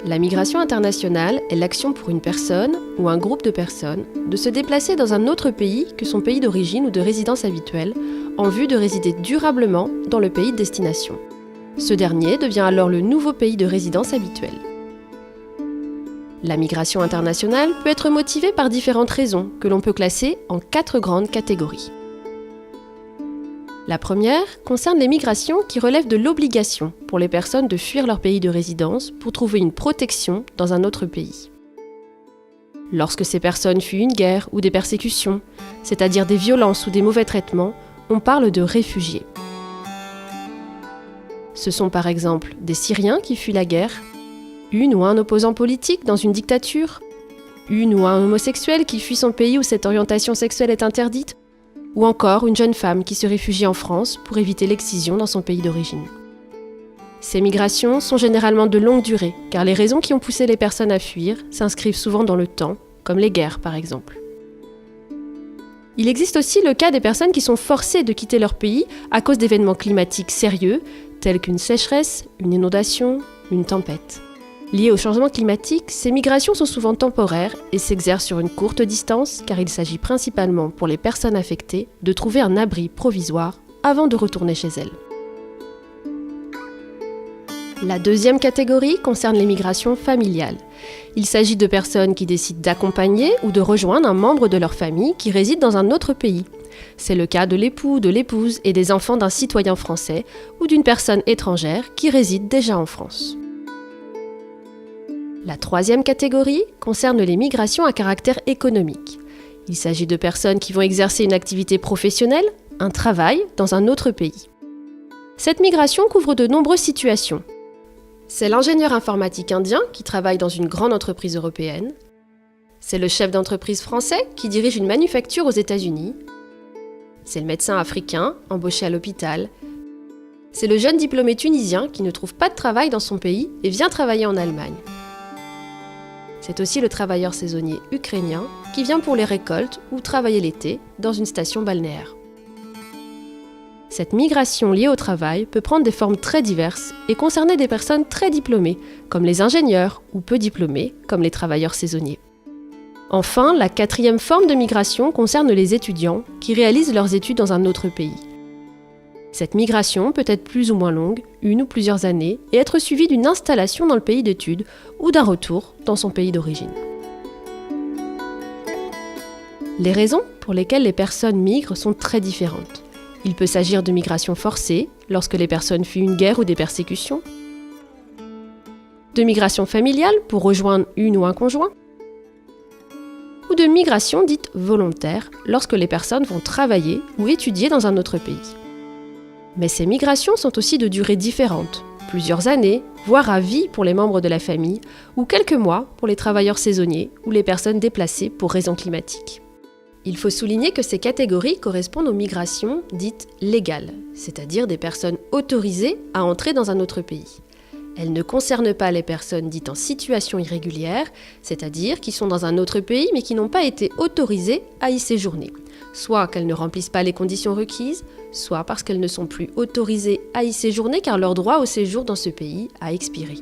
La migration internationale est l'action pour une personne ou un groupe de personnes de se déplacer dans un autre pays que son pays d'origine ou de résidence habituelle en vue de résider durablement dans le pays de destination. Ce dernier devient alors le nouveau pays de résidence habituel. La migration internationale peut être motivée par différentes raisons que l'on peut classer en 4 grandes catégories. La première concerne les migrations qui relèvent de l'obligation pour les personnes de fuir leur pays de résidence pour trouver une protection dans un autre pays. Lorsque ces personnes fuient une guerre ou des persécutions, c'est-à-dire des violences ou des mauvais traitements, on parle de réfugiés. Ce sont par exemple des Syriens qui fuient la guerre, une ou un opposant politique dans une dictature, une ou un homosexuel qui fuit son pays où cette orientation sexuelle est interdite, ou encore une jeune femme qui se réfugie en France pour éviter l'excision dans son pays d'origine. Ces migrations sont généralement de longue durée, car les raisons qui ont poussé les personnes à fuir s'inscrivent souvent dans le temps, comme les guerres par exemple. Il existe aussi le cas des personnes qui sont forcées de quitter leur pays à cause d'événements climatiques sérieux, tels qu'une sécheresse, une inondation, une tempête. Liées au changement climatique, ces migrations sont souvent temporaires et s'exercent sur une courte distance car il s'agit principalement pour les personnes affectées de trouver un abri provisoire avant de retourner chez elles. La deuxième catégorie concerne les migrations familiales. Il s'agit de personnes qui décident d'accompagner ou de rejoindre un membre de leur famille qui réside dans un autre pays. C'est le cas de l'époux, de l'épouse et des enfants d'un citoyen français ou d'une personne étrangère qui réside déjà en France. La troisième catégorie concerne les migrations à caractère économique. Il s'agit de personnes qui vont exercer une activité professionnelle, un travail, dans un autre pays. Cette migration couvre de nombreuses situations. C'est l'ingénieur informatique indien qui travaille dans une grande entreprise européenne. C'est le chef d'entreprise français qui dirige une manufacture aux États-Unis. C'est le médecin africain embauché à l'hôpital. C'est le jeune diplômé tunisien qui ne trouve pas de travail dans son pays et vient travailler en Allemagne. C'est aussi le travailleur saisonnier ukrainien qui vient pour les récoltes ou travailler l'été dans une station balnéaire. Cette migration liée au travail peut prendre des formes très diverses et concerner des personnes très diplômées, comme les ingénieurs, ou peu diplômés, comme les travailleurs saisonniers. Enfin, la quatrième forme de migration concerne les étudiants qui réalisent leurs études dans un autre pays. Cette migration peut être plus ou moins longue, 1 ou plusieurs années, et être suivie d'une installation dans le pays d'études ou d'un retour dans son pays d'origine. Les raisons pour lesquelles les personnes migrent sont très différentes. Il peut s'agir de migration forcée, lorsque les personnes fuient une guerre ou des persécutions, de migration familiale pour rejoindre une ou un conjoint, ou de migration dite volontaire, lorsque les personnes vont travailler ou étudier dans un autre pays. Mais ces migrations sont aussi de durées différentes, plusieurs années, voire à vie pour les membres de la famille, ou quelques mois pour les travailleurs saisonniers ou les personnes déplacées pour raisons climatiques. Il faut souligner que ces catégories correspondent aux migrations dites légales, c'est-à-dire des personnes autorisées à entrer dans un autre pays. Elles ne concernent pas les personnes dites en situation irrégulière, c'est-à-dire qui sont dans un autre pays mais qui n'ont pas été autorisées à y séjourner, soit qu'elles ne remplissent pas les conditions requises, soit parce qu'elles ne sont plus autorisées à y séjourner car leur droit au séjour dans ce pays a expiré.